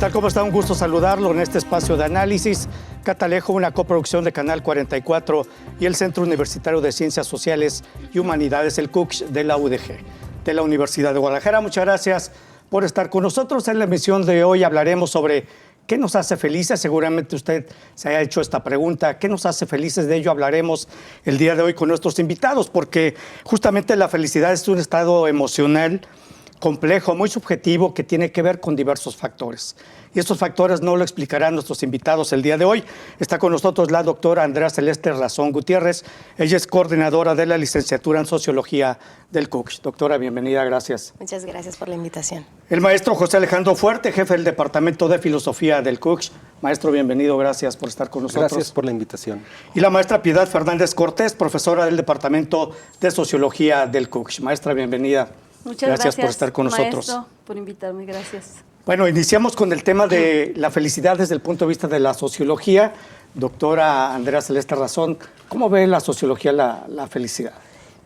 tal? ¿Cómo está? Un gusto saludarlo en este espacio de análisis. Catalejo, una coproducción de Canal 44 y el Centro Universitario de Ciencias Sociales y Humanidades, el CUCH, de la UDG, de la Universidad de Guadalajara. Muchas gracias por estar con nosotros. En la emisión de hoy hablaremos sobre qué nos hace felices. Seguramente usted se haya hecho esta pregunta. ¿Qué nos hace felices? De ello hablaremos el día de hoy con nuestros invitados, porque justamente la felicidad es un estado emocional complejo, muy subjetivo, que tiene que ver con diversos factores. Y estos factores no lo explicarán nuestros invitados el día de hoy. Está con nosotros la doctora Andrea Celeste Razón Gutiérrez. Ella es coordinadora de la licenciatura en Sociología del CUCH. Doctora, bienvenida, gracias. Muchas gracias por la invitación. El maestro José Alejandro Fuerte, jefe del Departamento de Filosofía del CUCH. Maestro, bienvenido, gracias por estar con nosotros. Gracias por la invitación. Y la maestra Piedad Fernández Cortés, profesora del Departamento de Sociología del CUCH. Maestra, bienvenida. Muchas gracias por estar con nosotros. Maestro, por invitarme, gracias. Bueno, iniciamos con el tema de la felicidad desde el punto de vista de la sociología. Doctora Andrea Celeste Razón, ¿cómo ve la sociología la felicidad?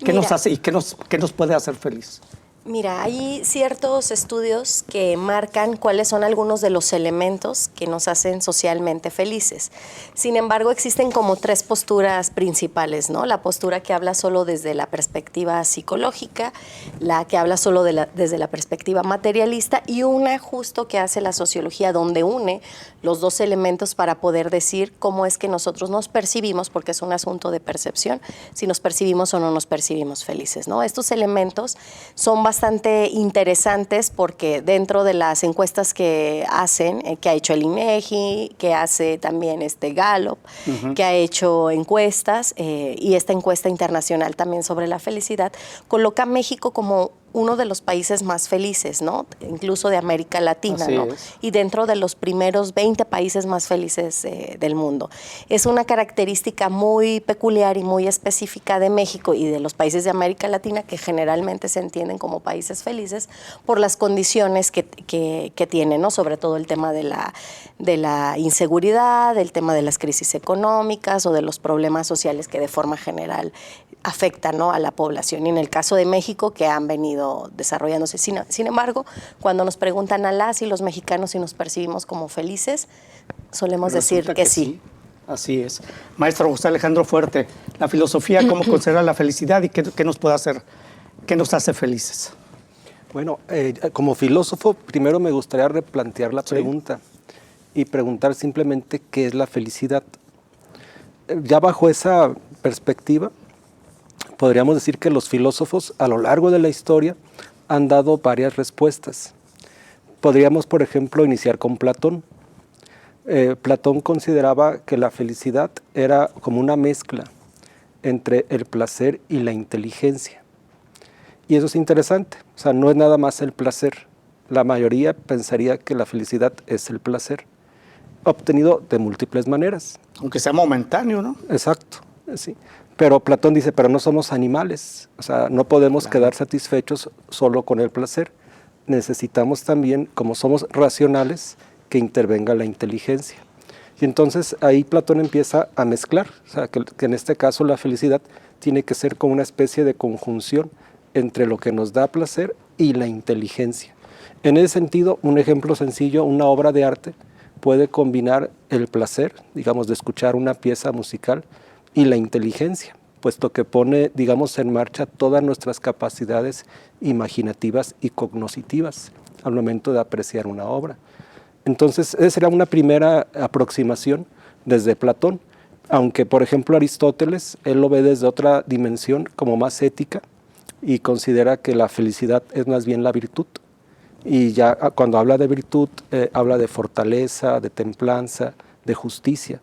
¿Qué nos hace y qué nos puede hacer feliz? Mira, hay ciertos estudios que marcan cuáles son algunos de los elementos que nos hacen socialmente felices. Sin embargo, existen como tres posturas principales, ¿no? La postura que habla solo desde la perspectiva psicológica, la que habla solo desde la perspectiva materialista y una justo que hace la sociología, donde une los dos elementos para poder decir cómo es que nosotros nos percibimos, porque es un asunto de percepción, si nos percibimos o no nos percibimos felices, ¿no? Estos elementos son bastante interesantes porque dentro de las encuestas que hacen, que ha hecho el INEGI, que hace también Gallup, que ha hecho encuestas y esta encuesta internacional también sobre la felicidad, coloca a México como uno de los países más felices, ¿no? Incluso de América Latina, ¿no? Y dentro de los primeros 20 países más felices del mundo. Es una característica muy peculiar y muy específica de México y de los países de América Latina que generalmente se entienden como países felices por las condiciones que tienen, ¿no? Sobre todo el tema de la inseguridad, el tema de las crisis económicas o de los problemas sociales que de forma general afectan, ¿no? A la población. Y en el caso de México, que han venido desarrollándose. Sin embargo, cuando nos preguntan a las y los mexicanos si nos percibimos como felices, solemos decir que sí. Así es. Maestro José Alejandro Fuerte, la filosofía, ¿cómo considera la felicidad y qué nos puede hacer, qué nos hace felices? Bueno, como filósofo, primero me gustaría replantear la pregunta y preguntar simplemente qué es la felicidad. Ya bajo esa perspectiva, podríamos decir que los filósofos a lo largo de la historia han dado varias respuestas. Podríamos, por ejemplo, iniciar con Platón. Platón consideraba que la felicidad era como una mezcla entre el placer y la inteligencia. Y eso es interesante, o sea, no es nada más el placer. La mayoría pensaría que la felicidad es el placer, obtenido de múltiples maneras. Aunque sea momentáneo, ¿no? Exacto, sí. Pero Platón dice, pero no somos animales, o sea, no podemos quedar satisfechos solo con el placer. Necesitamos también, como somos racionales, que intervenga la inteligencia. Y entonces ahí Platón empieza a mezclar, o sea, que en este caso la felicidad tiene que ser como una especie de conjunción entre lo que nos da placer y la inteligencia. En ese sentido, un ejemplo sencillo, una obra de arte puede combinar el placer, digamos, de escuchar una pieza musical, y la inteligencia, puesto que pone, digamos, en marcha todas nuestras capacidades imaginativas y cognoscitivas al momento de apreciar una obra. Entonces, esa era una primera aproximación desde Platón, aunque, por ejemplo, Aristóteles, él lo ve desde otra dimensión, como más ética, y considera que la felicidad es más bien la virtud. Y ya cuando habla de virtud, habla de fortaleza, de templanza, de justicia.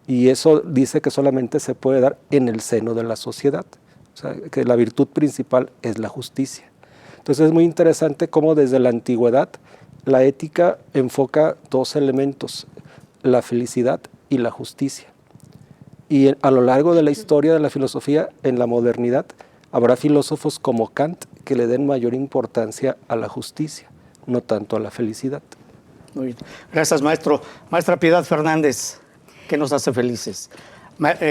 Y eso dice que solamente se puede dar en el seno de la sociedad, o sea, que la virtud principal es la justicia. Entonces es muy interesante cómo desde la antigüedad la ética enfoca dos elementos, la felicidad y la justicia. Y a lo largo de la historia de la filosofía, en la modernidad, habrá filósofos como Kant que le den mayor importancia a la justicia, no tanto a la felicidad. Muy bien. Gracias, maestro. Maestra Piedad Fernández, ¿qué nos hace felices?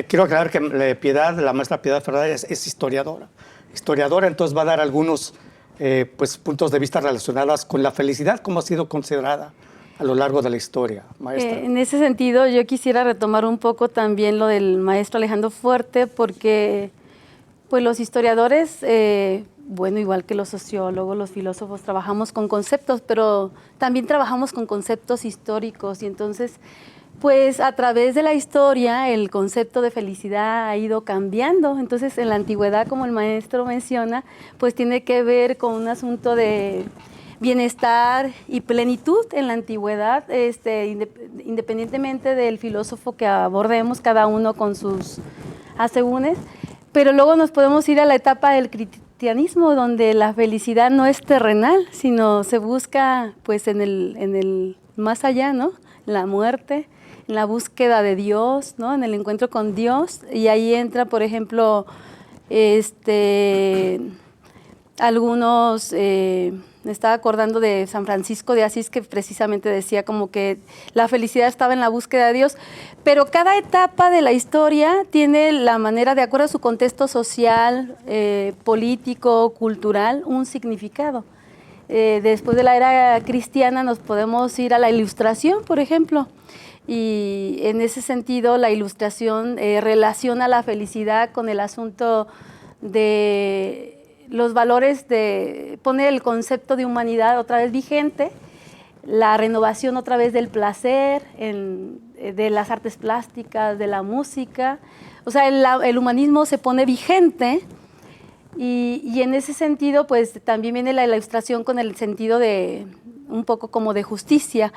Quiero aclarar que la maestra Piedad Fernández es historiadora. Historiadora, entonces va a dar algunos puntos de vista relacionados con la felicidad, cómo ha sido considerada a lo largo de la historia, maestra. En ese sentido, yo quisiera retomar un poco también lo del maestro Alejandro Fuerte, porque pues los historiadores, bueno, igual que los sociólogos, los filósofos, trabajamos con conceptos, pero también trabajamos con conceptos históricos, y entonces, pues a través de la historia, el concepto de felicidad ha ido cambiando. Entonces, en la antigüedad, como el maestro menciona, pues tiene que ver con un asunto de bienestar y plenitud en la antigüedad, independientemente del filósofo que abordemos, cada uno con sus asegúnes, pero luego nos podemos ir a la etapa del cristianismo, donde la felicidad no es terrenal, sino se busca pues en el más allá, ¿no? La muerte, en la búsqueda de Dios, ¿no? En el encuentro con Dios, y ahí entra, por ejemplo, algunos, me estaba acordando de San Francisco de Asís, que precisamente decía como que la felicidad estaba en la búsqueda de Dios, pero cada etapa de la historia tiene la manera, de acuerdo a su contexto social, político, cultural, un significado. Después de la era cristiana nos podemos ir a la Ilustración, por ejemplo, y en ese sentido la Ilustración relaciona la felicidad con el asunto de los valores, pone el concepto de humanidad otra vez vigente, la renovación otra vez del placer, de las artes plásticas, de la música. O sea, el humanismo se pone vigente, y en ese sentido pues también viene la Ilustración con el sentido de un poco como de justicia.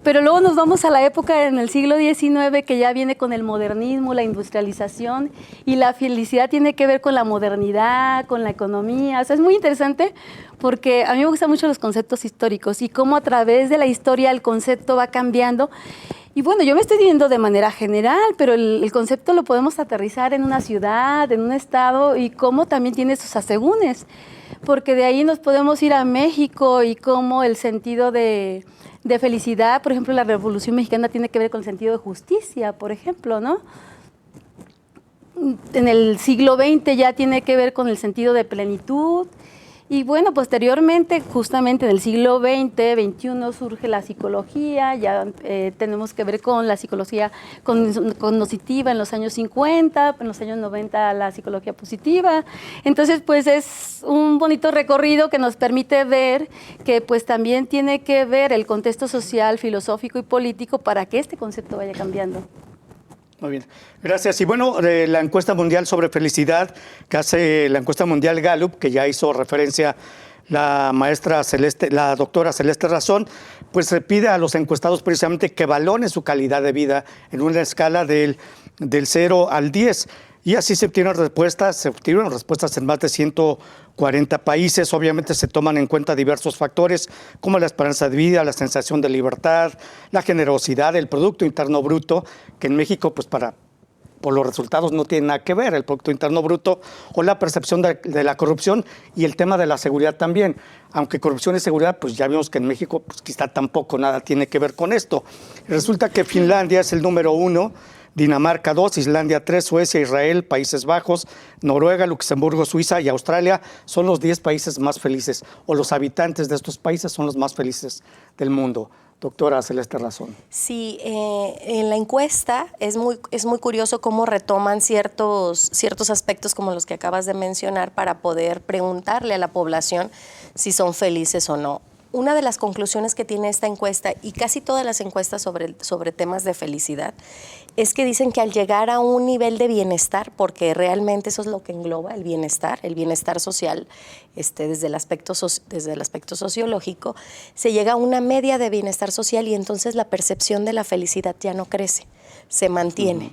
Pero luego nos vamos a la época en el siglo XIX, que ya viene con el modernismo, la industrialización, y la felicidad tiene que ver con la modernidad, con la economía. O sea, es muy interesante porque a mí me gustan mucho los conceptos históricos y cómo a través de la historia el concepto va cambiando. Y bueno, yo me estoy diciendo de manera general, pero el concepto lo podemos aterrizar en una ciudad, en un estado, y cómo también tiene sus asegúnes, porque de ahí nos podemos ir a México y cómo el sentido de felicidad, por ejemplo, la Revolución Mexicana tiene que ver con el sentido de justicia, por ejemplo, ¿no? En el siglo XX ya tiene que ver con el sentido de plenitud. Y bueno, posteriormente, justamente en el siglo XX, XXI, surge la psicología, ya tenemos que ver con la psicología cognitiva en los años 50, en los años 90 la psicología positiva. Entonces, pues es un bonito recorrido que nos permite ver que pues también tiene que ver el contexto social, filosófico y político para que este concepto vaya cambiando. Muy bien, gracias. Y bueno, la encuesta mundial sobre felicidad que hace la encuesta mundial Gallup, que ya hizo referencia la doctora Celeste Razón, pues se pide a los encuestados precisamente que valoren su calidad de vida en una escala del 0 al 10. Y así se obtuvieron respuestas en más de 140 países. Obviamente se toman en cuenta diversos factores como la esperanza de vida, la sensación de libertad, la generosidad, el Producto Interno Bruto, que en México pues por los resultados no tiene nada que ver, el Producto Interno Bruto, o la percepción de la corrupción y el tema de la seguridad también. Aunque corrupción y seguridad, pues ya vimos que en México pues quizá tampoco nada tiene que ver con esto. Resulta que Finlandia es el número 1, Dinamarca 2, Islandia 3, Suecia, Israel, Países Bajos, Noruega, Luxemburgo, Suiza y Australia son los 10 países más felices, o los habitantes de estos países son los más felices del mundo. Doctora Celeste Razón. Sí, en la encuesta es muy curioso cómo retoman ciertos aspectos como los que acabas de mencionar para poder preguntarle a la población si son felices o no. Una de las conclusiones que tiene esta encuesta, y casi todas las encuestas sobre temas de felicidad, es que dicen que al llegar a un nivel de bienestar, porque realmente eso es lo que engloba el bienestar social, desde el aspecto sociológico, se llega a una media de bienestar social y entonces la percepción de la felicidad ya no crece, se mantiene.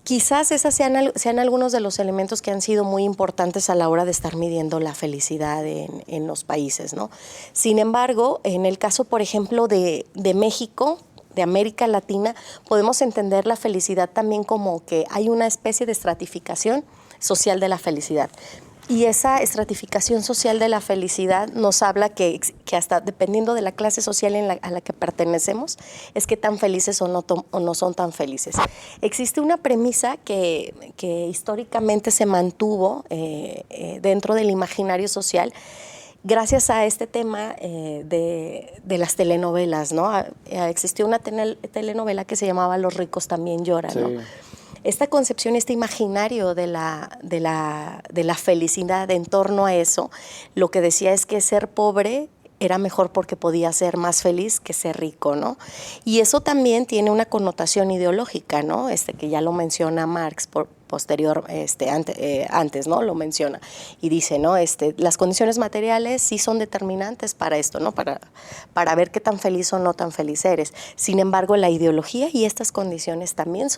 Quizás esas sean algunos de los elementos que han sido muy importantes a la hora de estar midiendo la felicidad en los países, ¿no? Sin embargo, en el caso, por ejemplo, de México, de América Latina, podemos entender la felicidad también como que hay una especie de estratificación social de la felicidad. Y esa estratificación social de la felicidad nos habla que hasta dependiendo de la clase social a la que pertenecemos, es que tan felices o no son tan felices. Existe una premisa que históricamente se mantuvo dentro del imaginario social, gracias a este tema de las telenovelas, ¿no? Existió una telenovela que se llamaba Los ricos también lloran, Sí. ¿no? Esta concepción, este imaginario de la felicidad en torno a eso, lo que decía es que ser pobre era mejor porque podía ser más feliz que ser rico, ¿no? Y eso también tiene una connotación ideológica, ¿no? Que ya lo menciona Marx antes, ¿no? Lo menciona y dice, ¿no? Las condiciones materiales sí son determinantes para esto, ¿no? Para ver qué tan feliz o no tan feliz eres. Sin embargo, la ideología y estas condiciones también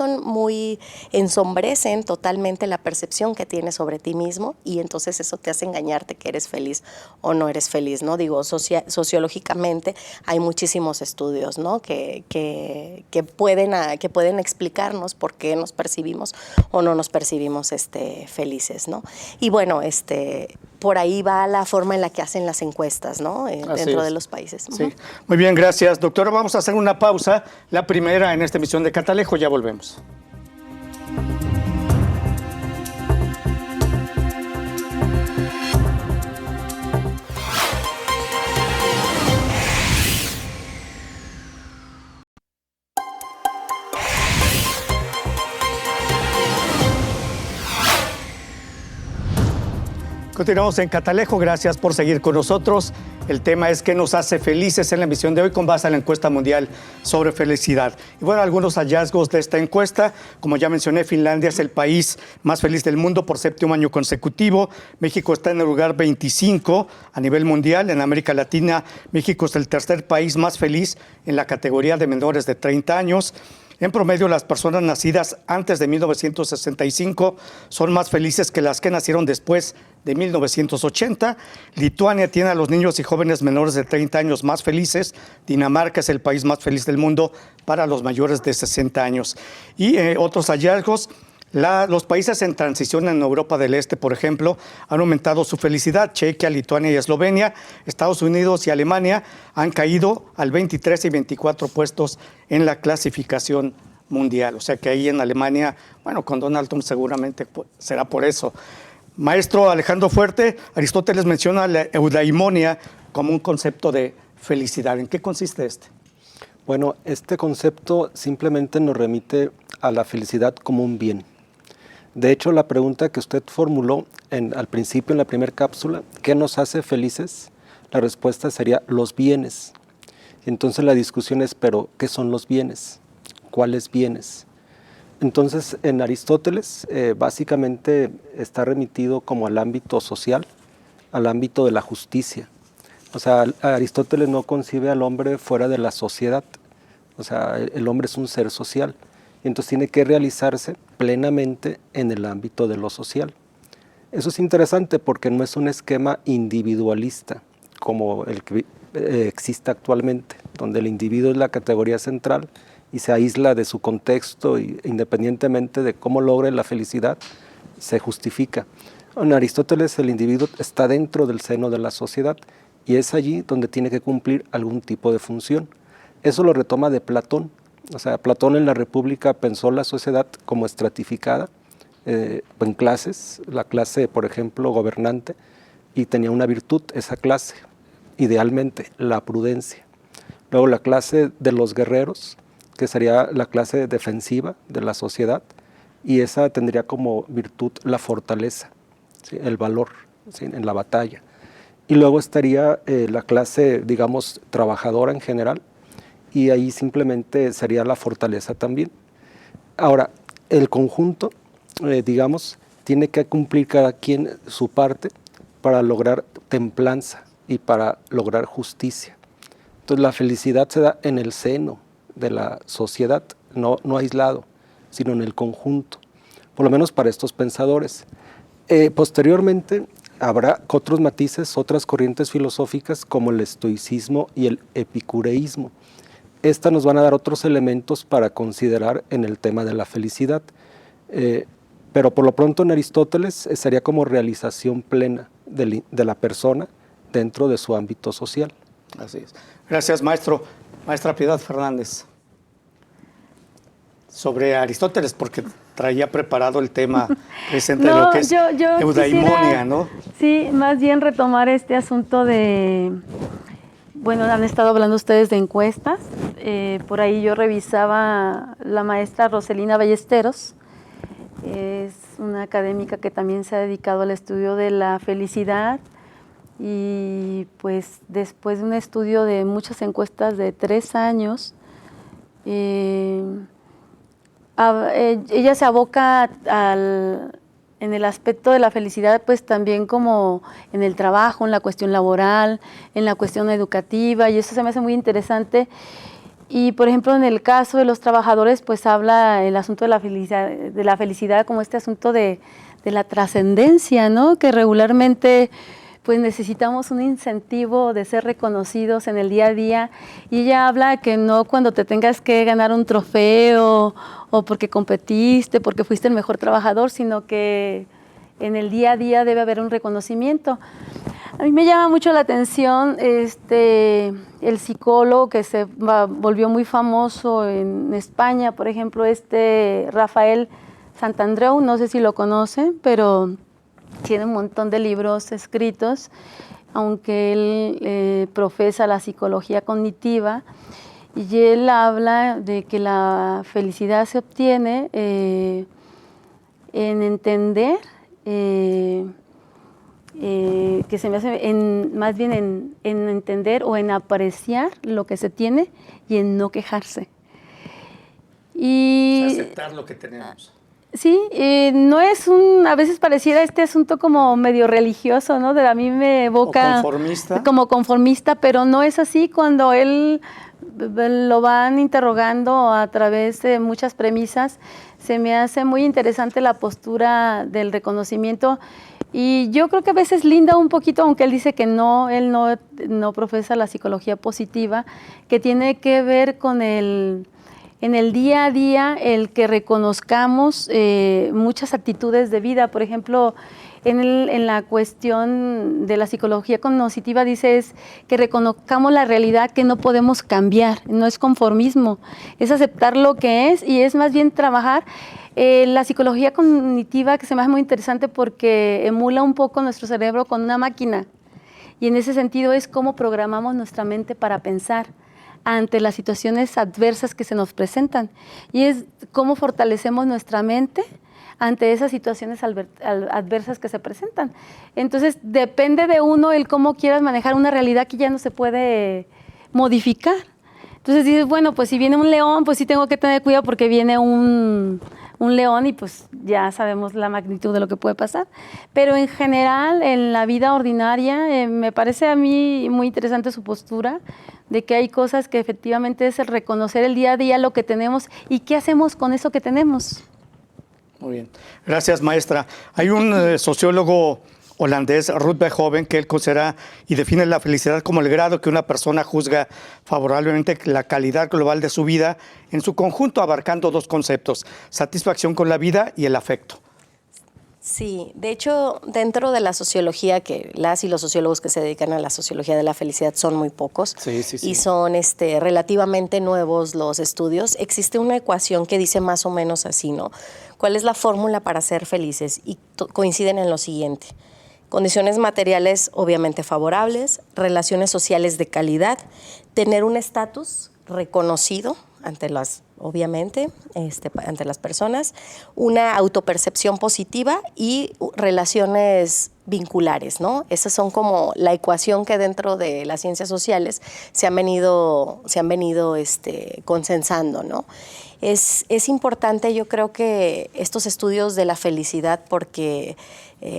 ensombrecen totalmente la percepción que tienes sobre ti mismo, y entonces eso te hace engañarte que eres feliz o no eres feliz, ¿no? Digo, sociológicamente hay muchísimos estudios, ¿no? que pueden explicarnos por qué nos percibimos o no nos percibimos felices, ¿no? Y bueno, por ahí va la forma en la que hacen las encuestas, ¿no? Dentro de los países. Sí. Muy bien, gracias, doctora. Vamos a hacer una pausa, la primera en esta emisión de Catalejo, ya volvemos. Continuamos en Catalejo, gracias por seguir con nosotros. El tema es qué nos hace felices en la emisión de hoy con base en la encuesta mundial sobre felicidad. Y bueno, algunos hallazgos de esta encuesta. Como ya mencioné, Finlandia es el país más feliz del mundo por 7º año consecutivo. México está en el lugar 25 a nivel mundial. En América Latina, México es el tercer país más feliz en la categoría de menores de 30 años. En promedio, las personas nacidas antes de 1965 son más felices que las que nacieron después de 1980. Lituania tiene a los niños y jóvenes menores de 30 años más felices. Dinamarca es el país más feliz del mundo para los mayores de 60 años. Y otros hallazgos. Los países en transición en Europa del Este, por ejemplo, han aumentado su felicidad. Chequia, Lituania y Eslovenia. Estados Unidos y Alemania han caído al 23 y 24 puestos en la clasificación mundial. O sea que ahí en Alemania, bueno, con Donald Trump seguramente será por eso. Maestro Alejandro Fuerte, Aristóteles menciona la eudaimonia como un concepto de felicidad. ¿En qué consiste este? Bueno, este concepto simplemente nos remite a la felicidad como un bien. De hecho, la pregunta que usted formuló al principio, en la primera cápsula, ¿qué nos hace felices? La respuesta sería los bienes. Entonces la discusión es, ¿pero qué son los bienes? ¿Cuáles bienes? Entonces, en Aristóteles, básicamente está remitido como al ámbito social, al ámbito de la justicia. O sea, Aristóteles no concibe al hombre fuera de la sociedad. O sea, el hombre es un ser social. Y entonces tiene que realizarse plenamente en el ámbito de lo social. Eso es interesante porque no es un esquema individualista como el que existe actualmente, donde el individuo es la categoría central y se aísla de su contexto y independientemente de cómo logre la felicidad, se justifica. En Aristóteles el individuo está dentro del seno de la sociedad y es allí donde tiene que cumplir algún tipo de función. Eso lo retoma de Platón. O sea, Platón en la República pensó la sociedad como estratificada en clases, la clase, por ejemplo, gobernante, y tenía una virtud esa clase, idealmente, la prudencia. Luego la clase de los guerreros, que sería la clase defensiva de la sociedad, y esa tendría como virtud la fortaleza, ¿sí? El valor, ¿sí? En la batalla. Y luego estaría la clase, digamos, trabajadora en general, y ahí simplemente sería la fortaleza también. Ahora, el conjunto, digamos, tiene que cumplir cada quien su parte para lograr templanza y para lograr justicia. Entonces la felicidad se da en el seno de la sociedad, no aislado, sino en el conjunto, por lo menos para estos pensadores. Posteriormente habrá otros matices, otras corrientes filosóficas como el estoicismo y el epicureísmo. Estas nos van a dar otros elementos para considerar en el tema de la felicidad. Pero por lo pronto en Aristóteles sería como realización plena de la persona dentro de su ámbito social. Así es. Gracias, maestro. Maestra Piedad Fernández. Sobre Aristóteles, porque traía preparado el tema presente de No, lo que es yo eudaimonia, quisiera, ¿no? Sí, más bien retomar este asunto de, bueno, han estado hablando ustedes de encuestas. Por ahí yo revisaba la maestra Roselina Ballesteros, es una académica que también se ha dedicado al estudio de la felicidad, y pues después de un estudio de muchas encuestas de 3 años, ella se aboca en el aspecto de la felicidad, pues también como en el trabajo, en la cuestión laboral, en la cuestión educativa, y eso se me hace muy interesante. Y por ejemplo, en el caso de los trabajadores, pues habla el asunto de la felicidad como este asunto de la trascendencia, ¿no? Que regularmente pues necesitamos un incentivo de ser reconocidos en el día a día, y ella habla que no cuando te tengas que ganar un trofeo o porque competiste, porque fuiste el mejor trabajador, sino que en el día a día debe haber un reconocimiento. A mí me llama mucho la atención el psicólogo que se volvió muy famoso en España, por ejemplo, Rafael Santandreu, no sé si lo conocen, pero tiene un montón de libros escritos, aunque él profesa la psicología cognitiva, y él habla de que la felicidad se obtiene en entender, que se me hace más bien en entender o en apreciar lo que se tiene y en no quejarse. Y aceptar lo que tenemos. Sí, no es a veces pareciera este asunto como medio religioso, ¿no? A mí me evoca... conformista. Como conformista, pero no es así. Cuando él lo van interrogando a través de muchas premisas, se me hace muy interesante la postura del reconocimiento, y yo creo que a veces linda un poquito, aunque él dice que él no profesa la psicología positiva, que tiene que ver con en el día a día, el que reconozcamos muchas actitudes de vida. Por ejemplo, en la cuestión de la psicología cognitiva dice que reconozcamos la realidad que no podemos cambiar, no es conformismo, es aceptar lo que es, y es más bien trabajar. La psicología cognitiva, que se me hace muy interesante porque emula un poco nuestro cerebro con una máquina, y en ese sentido es cómo programamos nuestra mente para pensar ante las situaciones adversas que se nos presentan, y es cómo fortalecemos nuestra mente ante esas situaciones adversas que se presentan. Entonces depende de uno el cómo quieras manejar una realidad que ya no se puede modificar. Entonces dices, bueno, pues si viene un león, pues sí tengo que tener cuidado porque viene un león, y pues ya sabemos la magnitud de lo que puede pasar. Pero en general, en la vida ordinaria, me parece a mí muy interesante su postura de que hay cosas que efectivamente es el reconocer el día a día lo que tenemos y qué hacemos con eso que tenemos. Muy bien. Gracias, maestra. Hay un sociólogo holandés, Ruud Verhoeven, que él considera y define la felicidad como el grado que una persona juzga favorablemente la calidad global de su vida en su conjunto, abarcando 2 conceptos: satisfacción con la vida y el afecto. Sí, de hecho, dentro de la sociología, que las y los sociólogos que se dedican a la sociología de la felicidad son muy pocos, sí. Y son relativamente nuevos los estudios, existe una ecuación que dice más o menos así, ¿no? ¿Cuál es la fórmula para ser felices? Y coinciden en lo siguiente: condiciones materiales obviamente favorables, relaciones sociales de calidad, tener un estatus reconocido ante las personas, una autopercepción positiva y relaciones vinculares, ¿no? Esas son como la ecuación que dentro de las ciencias sociales se han venido consensando, ¿no? Es importante, yo creo, que estos estudios de la felicidad, porque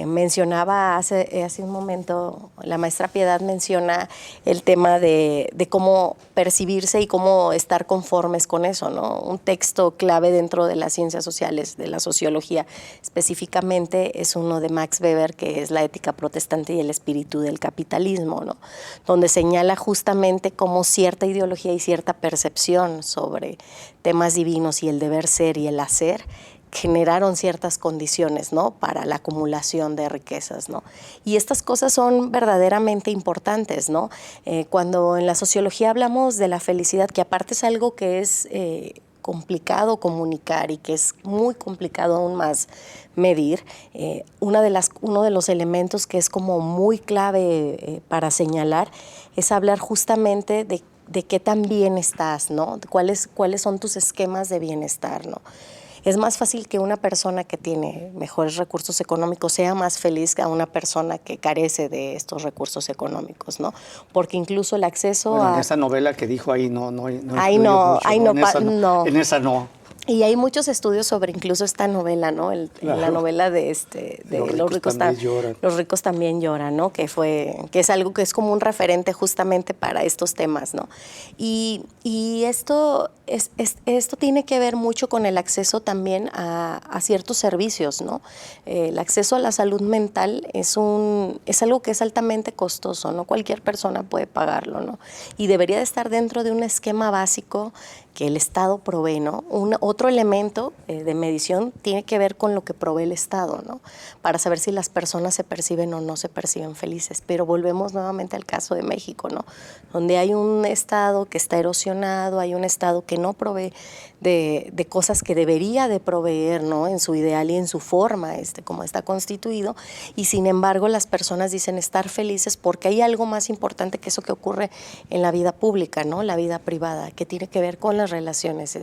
mencionaba hace un momento, la maestra Piedad menciona el tema de cómo percibirse y cómo estar conformes con eso, ¿no? Un texto clave dentro de las ciencias sociales, de la sociología específicamente, es uno de Max Weber, que es La ética protestante y el espíritu del capitalismo, ¿no? Donde señala justamente cómo cierta ideología y cierta percepción sobre temas divinos y el deber ser y el hacer generaron ciertas condiciones, ¿no?, para la acumulación de riquezas, ¿no? Y estas cosas son verdaderamente importantes, ¿no? Cuando en la sociología hablamos de la felicidad, que aparte es algo que es complicado comunicar y que es muy complicado aún más medir, uno de los elementos que es como muy clave para señalar es hablar justamente de qué tan bien estás, ¿no? ¿Cuáles son tus esquemas de bienestar, ¿no? Es más fácil que una persona que tiene mejores recursos económicos sea más feliz que a una persona que carece de estos recursos económicos, ¿no? Porque incluso el acceso en esa novela que dijo ahí no ahí no, no. En esa no. Y hay muchos estudios sobre incluso esta novela, ¿no? La novela de Los ricos también lloran, ¿no? Que es algo que es como un referente justamente para estos temas, ¿no? Y esto tiene que ver mucho con el acceso también a ciertos servicios, ¿no? El acceso a la salud mental es algo que es altamente costoso, no cualquier persona puede pagarlo, ¿no? Y debería de estar dentro de un esquema básico que el Estado provee, ¿no? Otro elemento de medición tiene que ver con lo que provee el Estado, ¿no? Para saber si las personas se perciben o no se perciben felices. Pero volvemos nuevamente al caso de México, ¿no? Donde hay un Estado que está erosionado, hay un Estado que no provee de cosas que debería de proveer, ¿no? En su ideal y en su forma, como está constituido, y sin embargo las personas dicen estar felices porque hay algo más importante que eso que ocurre en la vida pública, ¿no? La vida privada, que tiene que ver con las relaciones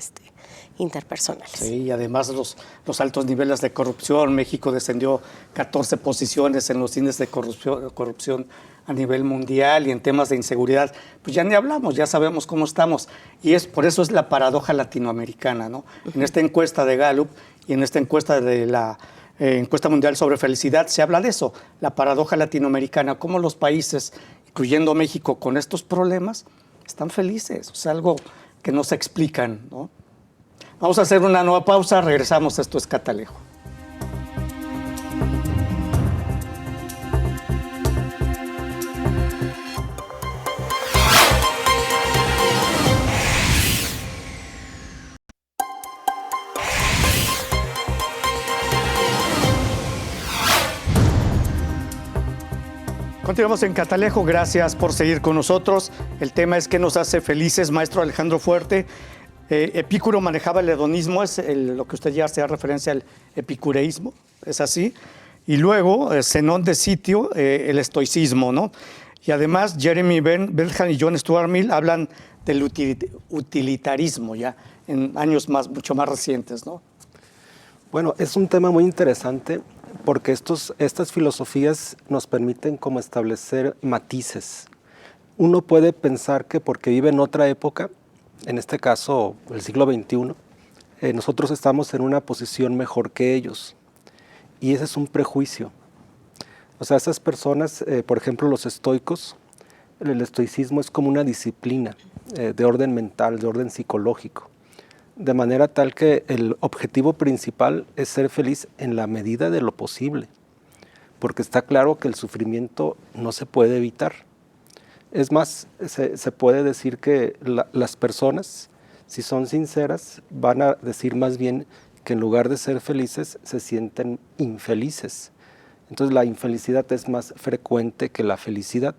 interpersonales. Sí, y además los altos niveles de corrupción. México descendió 14 posiciones en los índices de corrupción a nivel mundial, y en temas de inseguridad, pues ya ni hablamos, ya sabemos cómo estamos. Y por eso es la paradoja latinoamericana, ¿no? En esta encuesta de Gallup y en esta encuesta de la encuesta mundial sobre felicidad se habla de eso, la paradoja latinoamericana, cómo los países, incluyendo México, con estos problemas, están felices. O sea, algo que no se explican, ¿no? Vamos a hacer una nueva pausa, regresamos. Esto es Catalejo. Continuamos en Catalejo, gracias por seguir con nosotros. El tema es ¿qué nos hace felices? Maestro Alejandro Fuerte. Epicuro manejaba el hedonismo, es lo que usted ya hace referencia al epicureísmo, ¿es así? Y luego Zenón de Sitio, el estoicismo, ¿no? Y además Jeremy Bentham y John Stuart Mill hablan del utilitarismo ya en años mucho más recientes, ¿no? Bueno, es un tema muy interesante porque estas filosofías nos permiten como establecer matices. Uno puede pensar que porque vive en otra época, en este caso el siglo XXI, nosotros estamos en una posición mejor que ellos. Y ese es un prejuicio. O sea, esas personas, por ejemplo, los estoicos, el estoicismo es como una disciplina de orden mental, de orden psicológico. De manera tal que el objetivo principal es ser feliz en la medida de lo posible, porque está claro que el sufrimiento no se puede evitar. Es más, se puede decir que las personas, si son sinceras, van a decir más bien que en lugar de ser felices, se sienten infelices. Entonces la infelicidad es más frecuente que la felicidad.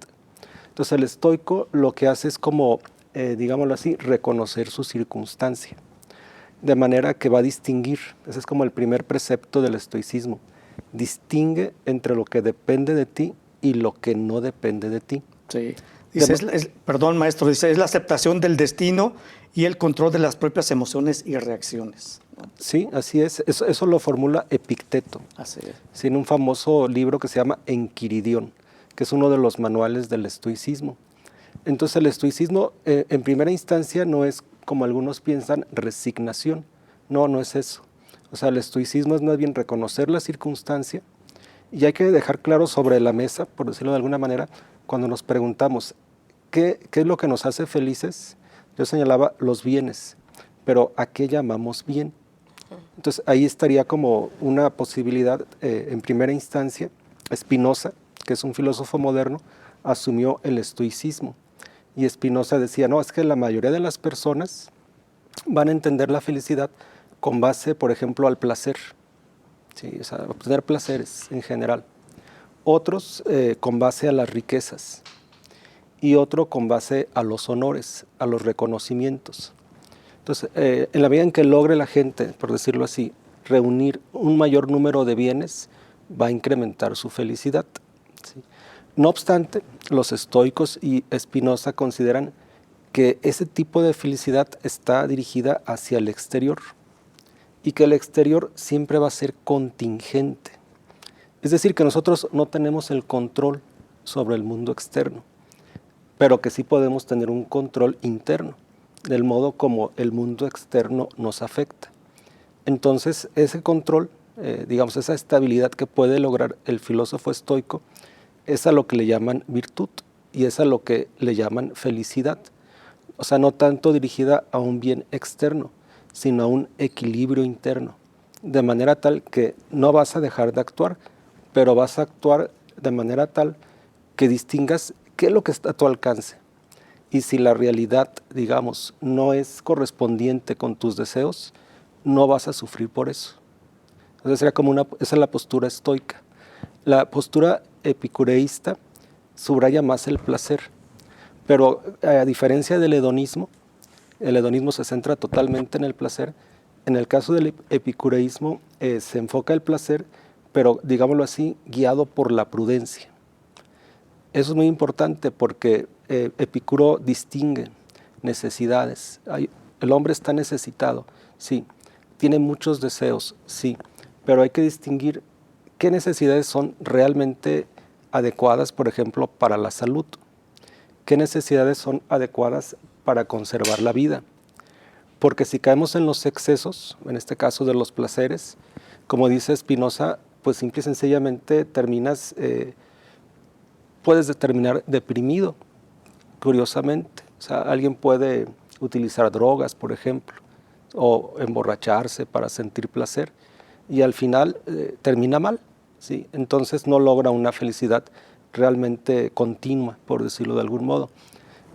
Entonces el estoico lo que hace es como, digámoslo así, reconocer su circunstancia. De manera que va a distinguir, ese es como el primer precepto del estoicismo, distingue entre lo que depende de ti y lo que no depende de ti. Sí. Dice, perdón, maestro, dice, es la aceptación del destino y el control de las propias emociones y reacciones. Sí, así es. Eso lo formula Epicteto. Así es. Sí, en un famoso libro que se llama Enquiridión, que es uno de los manuales del estoicismo. Entonces el estoicismo, en primera instancia, no es, como algunos piensan, resignación. No es eso. O sea, el estoicismo es más bien reconocer la circunstancia, y hay que dejar claro sobre la mesa, por decirlo de alguna manera, cuando nos preguntamos ¿qué es lo que nos hace felices? Yo señalaba los bienes, pero ¿a qué llamamos bien? Entonces ahí estaría como una posibilidad, en primera instancia. Spinoza, que es un filósofo moderno, asumió el estoicismo. Y Spinoza decía, no, es que la mayoría de las personas van a entender la felicidad con base, por ejemplo, al placer. Sí, o sea, obtener placeres en general. Otros con base a las riquezas. Y otro con base a los honores, a los reconocimientos. Entonces, en la medida en que logre la gente, por decirlo así, reunir un mayor número de bienes, va a incrementar su felicidad, ¿sí? No obstante, los estoicos y Spinoza consideran que ese tipo de felicidad está dirigida hacia el exterior y que el exterior siempre va a ser contingente. Es decir, que nosotros no tenemos el control sobre el mundo externo, pero que sí podemos tener un control interno, del modo como el mundo externo nos afecta. Entonces, ese control, digamos, esa estabilidad que puede lograr el filósofo estoico, es a lo que le llaman virtud y es a lo que le llaman felicidad. O sea, no tanto dirigida a un bien externo, sino a un equilibrio interno, de manera tal que no vas a dejar de actuar, pero vas a actuar de manera tal que distingas qué es lo que está a tu alcance. Y si la realidad, digamos, no es correspondiente con tus deseos, no vas a sufrir por eso. Entonces sería como esa es la postura estoica. La postura epicureísta subraya más el placer, pero a diferencia del hedonismo, el hedonismo se centra totalmente en el placer. En el caso del epicureísmo se enfoca el placer, pero digámoslo así, guiado por la prudencia. Eso es muy importante porque Epicuro distingue necesidades. El hombre está necesitado, sí, tiene muchos deseos, sí, pero hay que distinguir qué necesidades son realmente adecuadas, por ejemplo, para la salud, qué necesidades son adecuadas para conservar la vida. Porque si caemos en los excesos, en este caso de los placeres, como dice Spinoza, pues simple y sencillamente puedes terminar deprimido, curiosamente. O sea, alguien puede utilizar drogas, por ejemplo, o emborracharse para sentir placer, y al final termina mal, ¿sí? Entonces no logra una felicidad realmente continua, por decirlo de algún modo.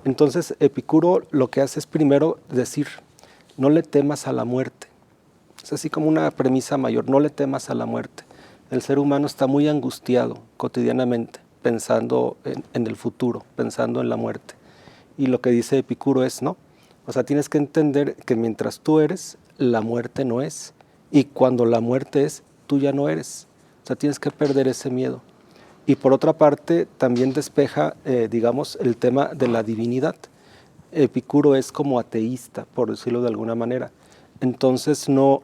Entonces Epicuro lo que hace es primero decir, no le temas a la muerte. Es así como una premisa mayor, no le temas a la muerte. El ser humano está muy angustiado cotidianamente, pensando en el futuro, pensando en la muerte. Y lo que dice Epicuro es, no, o sea, tienes que entender que mientras tú eres, la muerte no es. Y cuando la muerte es, tú ya no eres. O sea, tienes que perder ese miedo. Y por otra parte, también despeja, digamos, el tema de la divinidad. Epicuro es como ateísta, por decirlo de alguna manera. Entonces no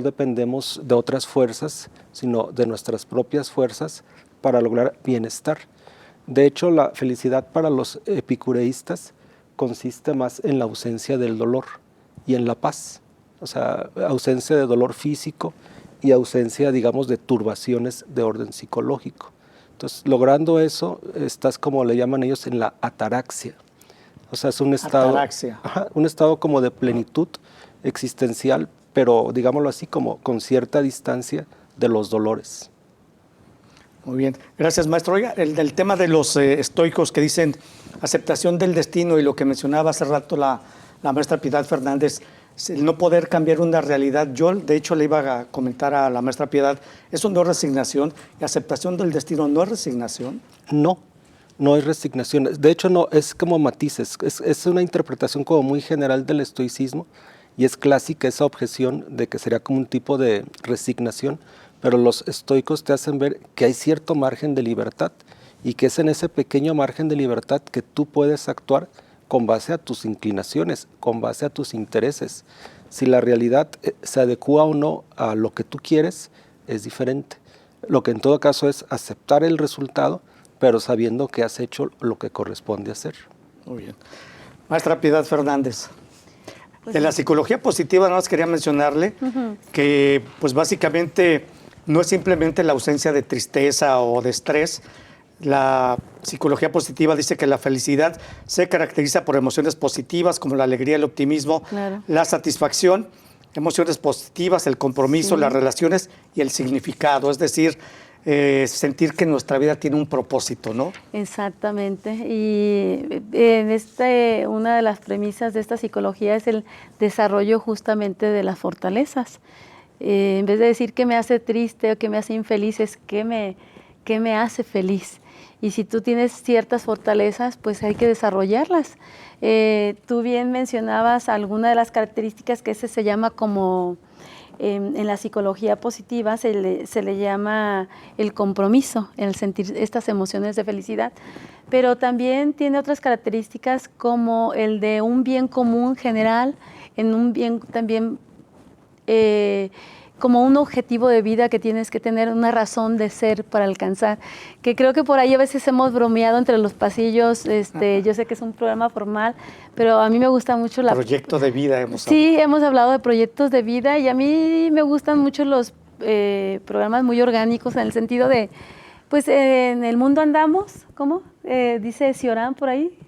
dependemos de otras fuerzas, sino de nuestras propias fuerzas para lograr bienestar. De hecho, la felicidad para los epicureístas consiste más en la ausencia del dolor y en la paz. O sea, ausencia de dolor físico y ausencia, digamos, de turbaciones de orden psicológico. Entonces, logrando eso, estás, como le llaman ellos, en la ataraxia. O sea, es un estado, un estado como de plenitud existencial, pero digámoslo así, como con cierta distancia de los dolores. Muy bien, gracias, maestro. Oiga, el tema de los estoicos que dicen aceptación del destino y lo que mencionaba hace rato la maestra Piedad Fernández, el no poder cambiar una realidad. Yo, de hecho, le iba a comentar a la maestra Piedad, eso no es resignación, y aceptación del destino no es resignación. No es resignación. De hecho, no, es como matices. Es una interpretación como muy general del estoicismo y es clásica esa objeción de que sería como un tipo de resignación, pero los estoicos te hacen ver que hay cierto margen de libertad y que es en ese pequeño margen de libertad que tú puedes actuar con base a tus inclinaciones, con base a tus intereses. Si la realidad se adecúa o no a lo que tú quieres, es diferente. Lo que en todo caso es aceptar el resultado, pero sabiendo que has hecho lo que corresponde hacer. Muy bien. Maestra Piedad Fernández, de la psicología positiva nada más quería mencionarle que pues básicamente no es simplemente la ausencia de tristeza o de estrés. La psicología positiva dice que la felicidad se caracteriza por emociones positivas como la alegría, el optimismo, la satisfacción, emociones positivas, el compromiso, las relaciones y el significado. Es decir, sentir que nuestra vida tiene un propósito, ¿no? Exactamente. Y en una de las premisas de esta psicología es el desarrollo justamente de las fortalezas. En vez de decir que me hace triste o que me hace infeliz, es que qué me hace feliz. Y si tú tienes ciertas fortalezas, pues hay que desarrollarlas. Tú bien mencionabas alguna de las características que se llama como, en la psicología positiva, se le llama el compromiso, el sentir estas emociones de felicidad. Pero también tiene otras características como el de un bien común general, en un bien también como un objetivo de vida que tienes que tener, una razón de ser para alcanzar, que creo que por ahí a veces hemos bromeado entre los pasillos, yo sé que es un programa formal, pero a mí me gusta mucho Proyecto de vida hemos hablado. Sí, hemos hablado de proyectos de vida y a mí me gustan mucho los programas muy orgánicos en el sentido de, pues en el mundo andamos, ¿cómo? Dice Cioran por ahí,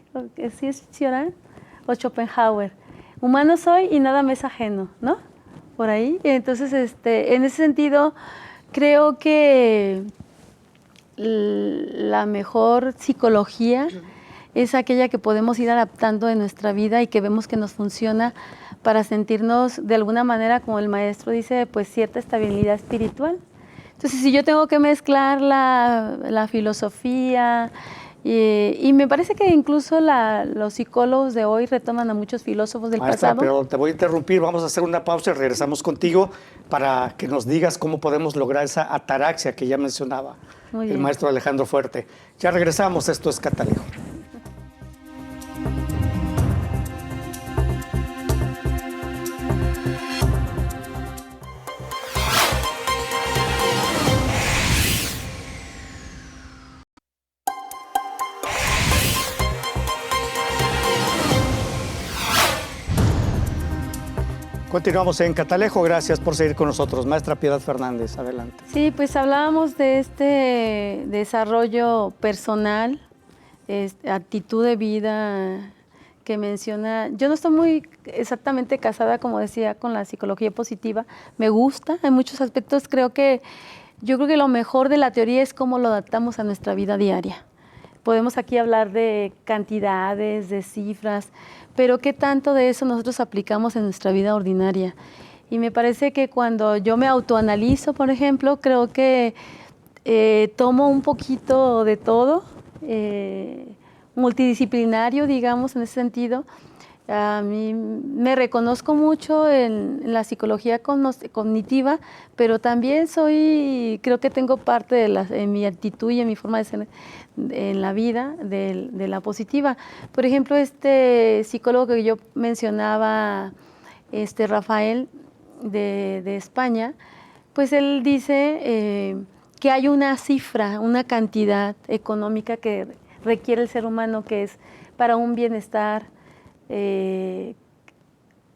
¿sí es Cioran? O Schopenhauer, humano soy y nada me es ajeno, ¿no? Por ahí. Entonces, en ese sentido, creo que la mejor psicología es aquella que podemos ir adaptando en nuestra vida y que vemos que nos funciona para sentirnos de alguna manera, como el maestro dice, pues cierta estabilidad espiritual. Entonces, si yo tengo que mezclar la filosofía, y me parece que incluso los psicólogos de hoy retoman a muchos filósofos del Maestra, pasado. pero te voy a interrumpir, vamos a hacer una pausa y regresamos contigo para que nos digas cómo podemos lograr esa ataraxia que ya mencionaba el maestro Alejandro Fuerte. Ya regresamos, esto es Catalejo. Continuamos en Catalejo, gracias por seguir con nosotros. Maestra Piedad Fernández, adelante. Sí, pues hablábamos de este desarrollo personal, actitud de vida que menciona. Yo no estoy muy exactamente casada, como decía, con la psicología positiva. Me gusta, en muchos aspectos yo creo que lo mejor de la teoría es cómo lo adaptamos a nuestra vida diaria. Podemos aquí hablar de cantidades, de cifras, pero ¿qué tanto de eso nosotros aplicamos en nuestra vida ordinaria? Y me parece que cuando yo me autoanalizo, por ejemplo, creo que tomo un poquito de todo, multidisciplinario, digamos, en ese sentido. A mí me reconozco mucho en la psicología cognitiva, pero también creo que tengo parte en mi actitud y en mi forma de ser en la vida de la positiva. Por ejemplo, este psicólogo que yo mencionaba, Rafael de España, pues él dice que hay una cifra, una cantidad económica que requiere el ser humano, que es para un bienestar,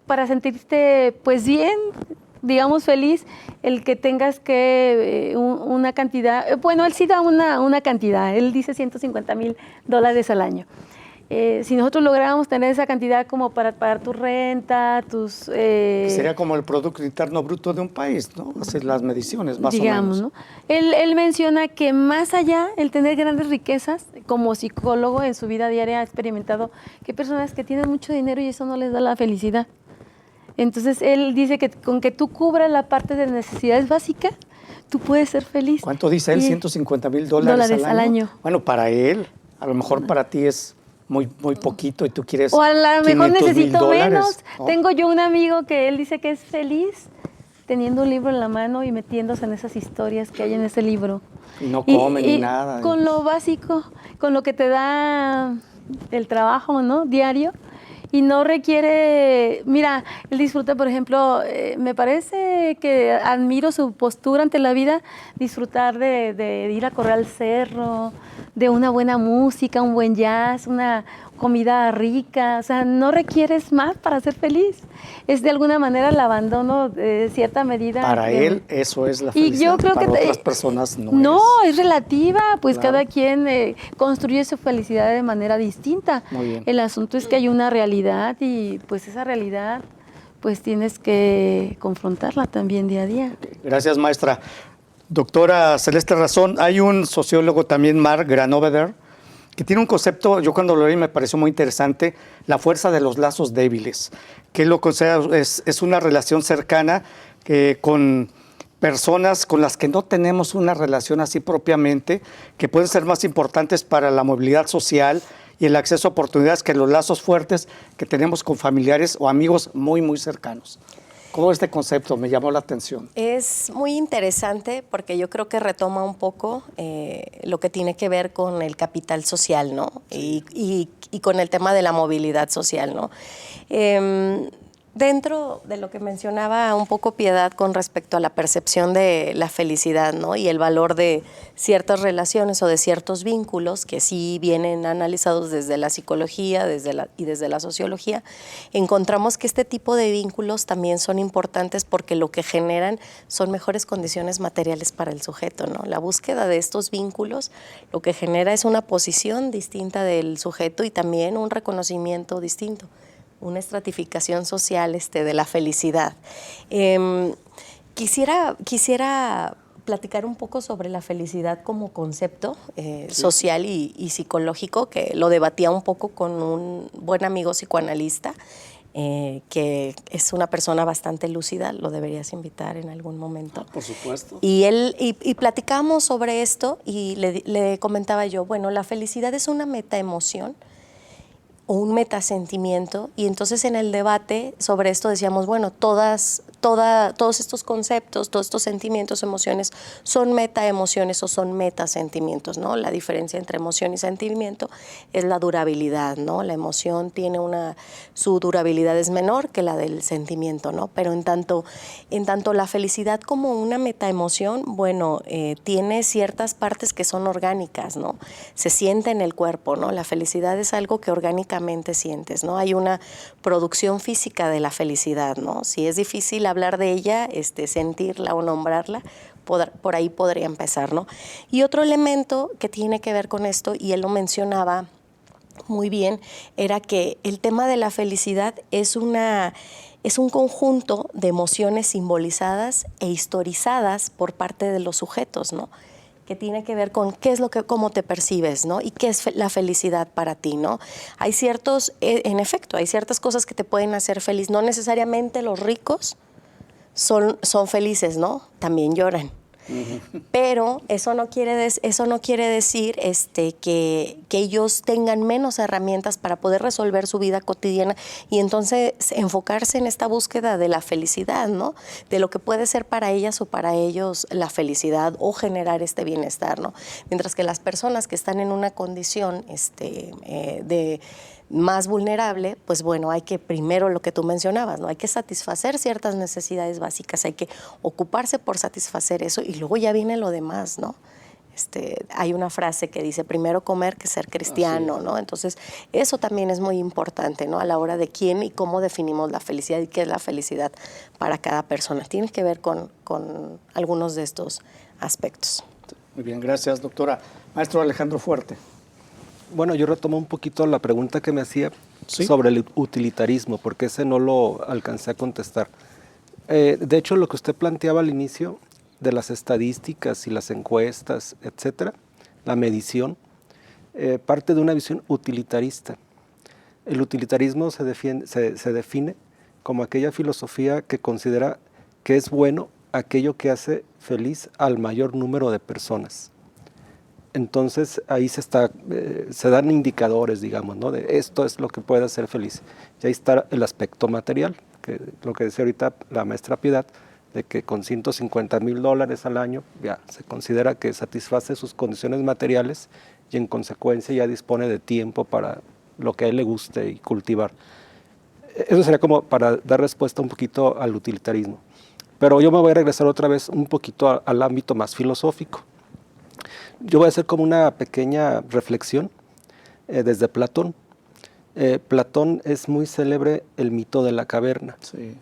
para sentirte pues bien, digamos feliz, el que tengas que una cantidad, bueno, él sí da una cantidad, él dice $150,000 al año. Si nosotros lográramos tener esa cantidad como para pagar tu renta, sería como el Producto Interno Bruto de un país, ¿no? Hacer las mediciones, más digamos, o menos. ¿no? Él menciona que más allá, el tener grandes riquezas, como psicólogo en su vida diaria ha experimentado que hay personas que tienen mucho dinero y eso no les da la felicidad. Entonces, él dice que con que tú cubras la parte de necesidades básicas, tú puedes ser feliz. ¿Cuánto dice él? $150,000 al año. Bueno, para él, a lo mejor para ti es muy poquito y tú quieres. O a lo mejor necesito menos. ¿No? Tengo yo un amigo que él dice que es feliz teniendo un libro en la mano y metiéndose en esas historias que hay en ese libro. Y no come ni nada. Con lo básico, con lo que te da el trabajo, ¿no? Diario. Y no requiere, mira, él disfruta, por ejemplo, me parece que admiro su postura ante la vida, disfrutar de ir a correr al cerro, de una buena música, un buen jazz, una comida rica, o sea, no requieres más para ser feliz. Es de alguna manera el abandono de cierta medida. Para él eso es la felicidad. Y yo creo para que otras personas no. No, es relativa, pues claro. Cada quien construye su felicidad de manera distinta. Muy bien. El asunto es que hay una realidad y pues esa realidad pues tienes que confrontarla también día a día. Gracias, maestra. Doctora Celeste Razón, hay un sociólogo también, Mark Granovetter, que tiene un concepto, yo cuando lo leí me pareció muy interesante, la fuerza de los lazos débiles, que él lo considera es una relación cercana con personas con las que no tenemos una relación así propiamente, que pueden ser más importantes para la movilidad social y el acceso a oportunidades que los lazos fuertes que tenemos con familiares o amigos muy, muy cercanos. ¿Cómo este concepto me llamó la atención? Es muy interesante porque yo creo que retoma un poco lo que tiene que ver con el capital social, ¿no? Y con el tema de la movilidad social, ¿no? Dentro de lo que mencionaba un poco Piedad con respecto a la percepción de la felicidad, ¿no? Y el valor de ciertas relaciones o de ciertos vínculos que sí vienen analizados desde la psicología y desde la sociología, encontramos que este tipo de vínculos también son importantes porque lo que generan son mejores condiciones materiales para el sujeto, ¿no? La búsqueda de estos vínculos lo que genera es una posición distinta del sujeto y también un reconocimiento distinto, una estratificación social de la felicidad. Quisiera platicar un poco sobre la felicidad como concepto social y psicológico, que lo debatía un poco con un buen amigo psicoanalista, que es una persona bastante lúcida, lo deberías invitar en algún momento. Por supuesto. Y platicamos sobre esto y le comentaba yo, bueno, la felicidad es una metaemoción, o un metasentimiento, y entonces en el debate sobre esto decíamos, bueno, todos estos conceptos, todos estos sentimientos, emociones, son metaemociones o son metasentimientos, ¿no? La diferencia entre emoción y sentimiento es la durabilidad, ¿no? La emoción tiene su durabilidad es menor que la del sentimiento, ¿no? Pero en tanto la felicidad como una metaemoción, bueno, tiene ciertas partes que son orgánicas, ¿no? Se siente en el cuerpo, ¿no? La felicidad es algo que orgánicamente sientes, ¿no? Hay una producción física de la felicidad, ¿no? Si es difícil hablar de ella, sentirla o nombrarla, por ahí podría empezar, ¿no? Y otro elemento que tiene que ver con esto, y él lo mencionaba muy bien, era que el tema de la felicidad es un conjunto de emociones simbolizadas e historizadas por parte de los sujetos, ¿no? Que tiene que ver con cómo te percibes, ¿no? Y qué es la felicidad para ti, ¿no? Hay en efecto, hay ciertas cosas que te pueden hacer feliz. No necesariamente los ricos son felices, ¿no? También lloran. Pero eso no quiere decir que ellos tengan menos herramientas para poder resolver su vida cotidiana y entonces enfocarse en esta búsqueda de la felicidad, ¿no? De lo que puede ser para ellas o para ellos la felicidad o generar este bienestar, ¿no? Mientras que las personas que están en una condición de más vulnerable, pues bueno, hay que primero lo que tú mencionabas, ¿no? Hay que satisfacer ciertas necesidades básicas, hay que ocuparse por satisfacer eso y luego ya viene lo demás, ¿no? Hay una frase que dice, primero comer que ser cristiano, ¿no? Entonces, eso también es muy importante, ¿no? A la hora de quién y cómo definimos la felicidad y qué es la felicidad para cada persona. Tiene que ver con algunos de estos aspectos. Muy bien, gracias, doctora. Maestro Alejandro Fuerte. Bueno, yo retomo un poquito la pregunta que me hacía sobre el utilitarismo, porque ese no lo alcancé a contestar. De hecho, lo que usted planteaba al inicio de las estadísticas y las encuestas, etcétera, la medición, parte de una visión utilitarista. El utilitarismo se define como aquella filosofía que considera que es bueno aquello que hace feliz al mayor número de personas. Entonces ahí se dan indicadores, digamos, ¿no? De esto es lo que puede hacer feliz. Y ahí está el aspecto material, lo que decía ahorita la maestra Piedad, de que con $150,000 al año ya se considera que satisface sus condiciones materiales y en consecuencia ya dispone de tiempo para lo que a él le guste y cultivar. Eso sería como para dar respuesta un poquito al utilitarismo. Pero yo me voy a regresar otra vez un poquito al ámbito más filosófico. Yo voy a hacer como una pequeña reflexión desde Platón. Platón es muy célebre el mito de la caverna. Sí.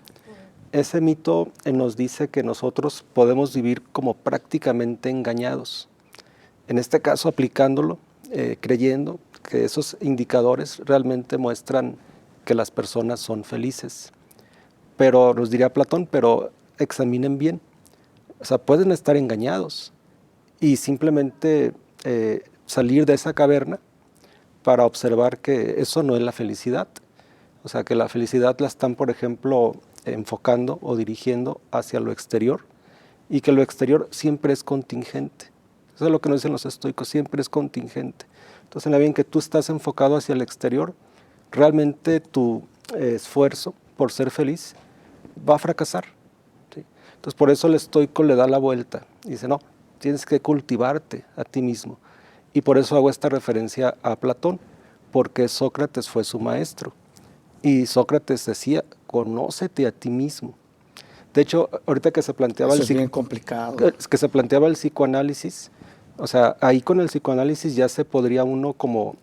Ese mito nos dice que nosotros podemos vivir como prácticamente engañados. En este caso, aplicándolo, creyendo que esos indicadores realmente muestran que las personas son felices. Pero, nos diría Platón, pero examinen bien. O sea, pueden estar engañados y simplemente salir de esa caverna para observar que eso no es la felicidad. O sea, que la felicidad la están, por ejemplo, enfocando o dirigiendo hacia lo exterior y que lo exterior siempre es contingente. Eso es lo que nos dicen los estoicos, siempre es contingente. Entonces, en la medida en que tú estás enfocado hacia el exterior, realmente tu esfuerzo por ser feliz va a fracasar, ¿sí? Entonces, por eso el estoico le da la vuelta y dice, no, tienes que cultivarte a ti mismo. Y por eso hago esta referencia a Platón, porque Sócrates fue su maestro. Y Sócrates decía, conócete a ti mismo. De hecho, ahorita que se planteaba Eso es bien complicado. que se planteaba el psicoanálisis, o sea, ahí con el psicoanálisis ya se podría uno como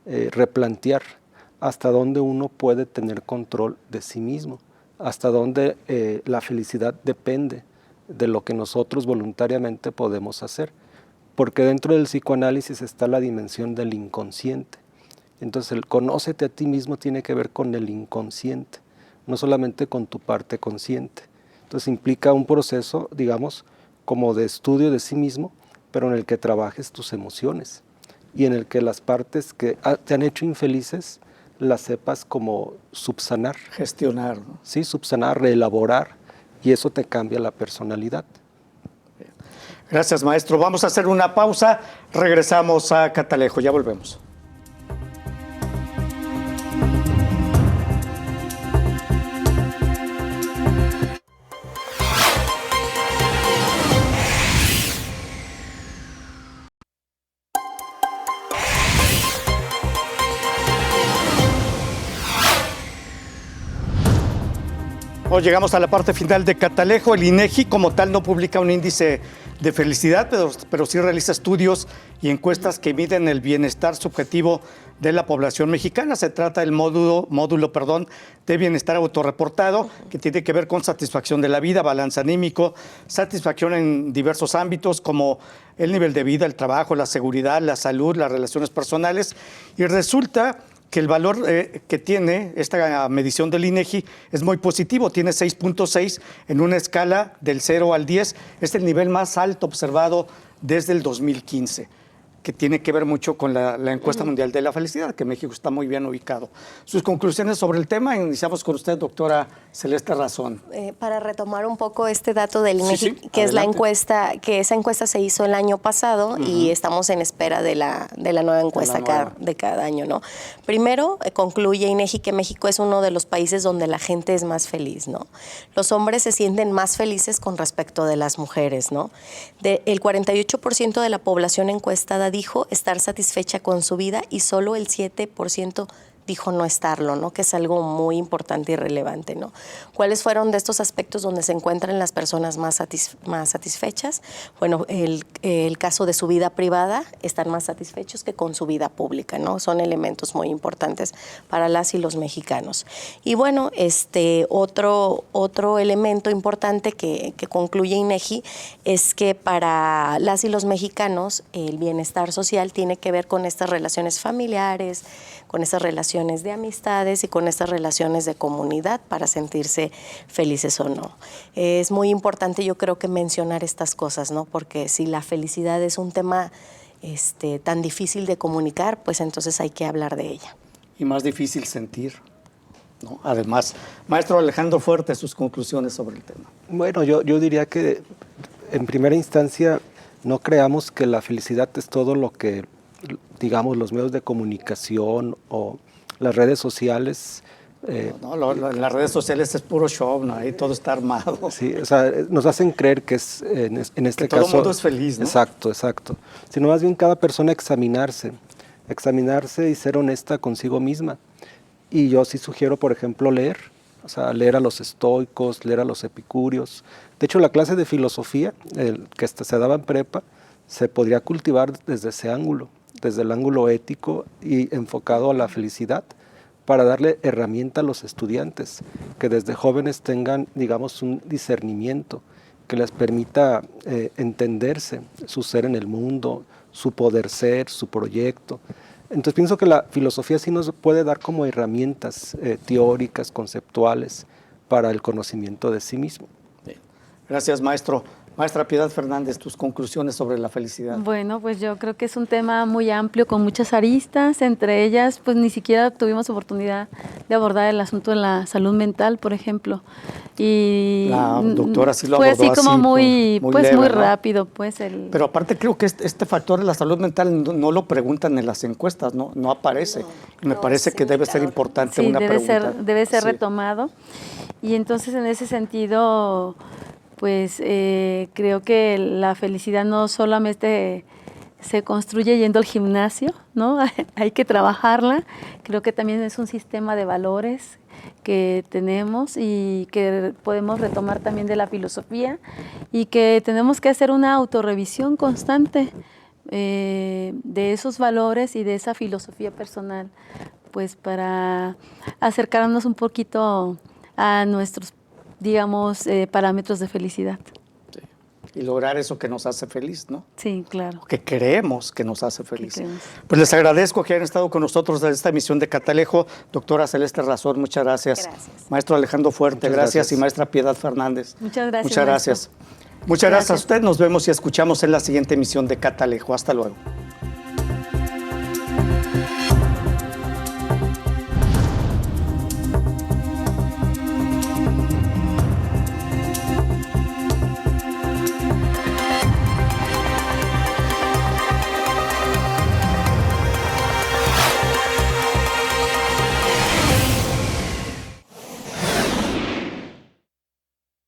replantear hasta dónde uno puede tener control de sí mismo, hasta dónde la felicidad depende de lo que nosotros voluntariamente podemos hacer. Porque dentro del psicoanálisis está la dimensión del inconsciente. Entonces, el conócete a ti mismo tiene que ver con el inconsciente, no solamente con tu parte consciente. Entonces, implica un proceso, digamos, como de estudio de sí mismo, pero en el que trabajes tus emociones y en el que las partes que te han hecho infelices las sepas como subsanar. Gestionar, ¿no? Sí, subsanar, reelaborar, y eso te cambia la personalidad. Gracias, maestro. Vamos a hacer una pausa. Regresamos a Catalejo. Ya volvemos. Llegamos a la parte final de Catalejo. El INEGI como tal no publica un índice de felicidad, pero sí realiza estudios y encuestas que miden el bienestar subjetivo de la población mexicana. Se trata del módulo de bienestar autorreportado, que tiene que ver con satisfacción de la vida, balance anímico, satisfacción en diversos ámbitos como el nivel de vida, el trabajo, la seguridad, la salud, las relaciones personales. Y resulta que el valor que tiene esta medición del INEGI es muy positivo, tiene 6.6 en una escala del 0 al 10, es el nivel más alto observado desde el 2015, que tiene que ver mucho con la encuesta mundial de la felicidad, que México está muy bien ubicado. Sus conclusiones sobre el tema, iniciamos con usted, doctora Celeste Razón. Para retomar un poco este dato del INEGI, Sí, que adelante. es la encuesta, que esa encuesta se hizo el año pasado y estamos en espera de la nueva encuesta de cada año, ¿no? Primero, concluye INEGI que México es uno de los países donde la gente es más feliz, ¿no? Los hombres se sienten más felices con respecto de las mujeres, ¿no? El 48% de la población encuestada dijo estar satisfecha con su vida y solo el 7% dijo no estarlo, ¿no? Que es algo muy importante y relevante, ¿no? ¿Cuáles fueron de estos aspectos donde se encuentran las personas más satisfechas? Bueno, el caso de su vida privada, están más satisfechos que con su vida pública, ¿no? Son elementos muy importantes para las y los mexicanos. Y bueno, otro elemento importante que concluye INEGI es que para las y los mexicanos el bienestar social tiene que ver con estas relaciones familiares, con estas relaciones de amistades y con estas relaciones de comunidad para sentirse felices o no. Es muy importante, yo creo, que mencionar estas cosas, ¿no? Porque si la felicidad es un tema tan difícil de comunicar, pues entonces hay que hablar de ella. Y más difícil sentir, ¿no? Además, maestro Alejandro Fuerte, sus conclusiones sobre el tema. Bueno, yo diría que en primera instancia no creamos que la felicidad es todo lo que, digamos, los medios de comunicación o las redes sociales. En las redes sociales es puro show, ¿no? Ahí todo está armado. Sí, o sea, nos hacen creer que es, en este que caso... todo el mundo es feliz, ¿no? Exacto. Sino más bien cada persona examinarse y ser honesta consigo misma. Y yo sí sugiero, por ejemplo, leer a los estoicos, leer a los epicúreos. De hecho, la clase de filosofía que se daba en prepa se podría cultivar desde ese ángulo, desde el ángulo ético y enfocado a la felicidad, para darle herramienta a los estudiantes, que desde jóvenes tengan, digamos, un discernimiento que les permita entenderse, su ser en el mundo, su poder ser, su proyecto. Entonces pienso que la filosofía sí nos puede dar como herramientas teóricas, conceptuales, para el conocimiento de sí mismo. Gracias, maestro. Maestra Piedad Fernández, tus conclusiones sobre la felicidad. Bueno, pues yo creo que es un tema muy amplio con muchas aristas, entre ellas pues ni siquiera tuvimos oportunidad de abordar el asunto de la salud mental, por ejemplo. Y la doctora sí lo fue abordó así como muy leve, ¿no? rápido, pues Pero aparte creo que este factor de la salud mental no lo preguntan en las encuestas, no aparece. Me parece que debe ser importante sí, una pregunta. Debe ser Sí. retomado. Y entonces en ese sentido, pues creo que la felicidad no solamente se construye yendo al gimnasio, ¿no? Hay que trabajarla. Creo que también es un sistema de valores que tenemos y que podemos retomar también de la filosofía y que tenemos que hacer una autorrevisión constante de esos valores y de esa filosofía personal, pues para acercarnos un poquito a nuestros, digamos, parámetros de felicidad. Sí. Y lograr eso que nos hace feliz, ¿no? Sí, claro. Que creemos que nos hace feliz. creemos. Pues les agradezco que hayan estado con nosotros en esta emisión de Catalejo. Doctora Celeste Razón, muchas gracias. Gracias. Maestro Alejandro Fuerte, Muchas gracias. gracias. Y maestra Piedad Fernández. Muchas gracias. Muchas gracias. maestro. Muchas gracias a Gracias. usted. Nos vemos y escuchamos en la siguiente emisión de Catalejo. Hasta luego.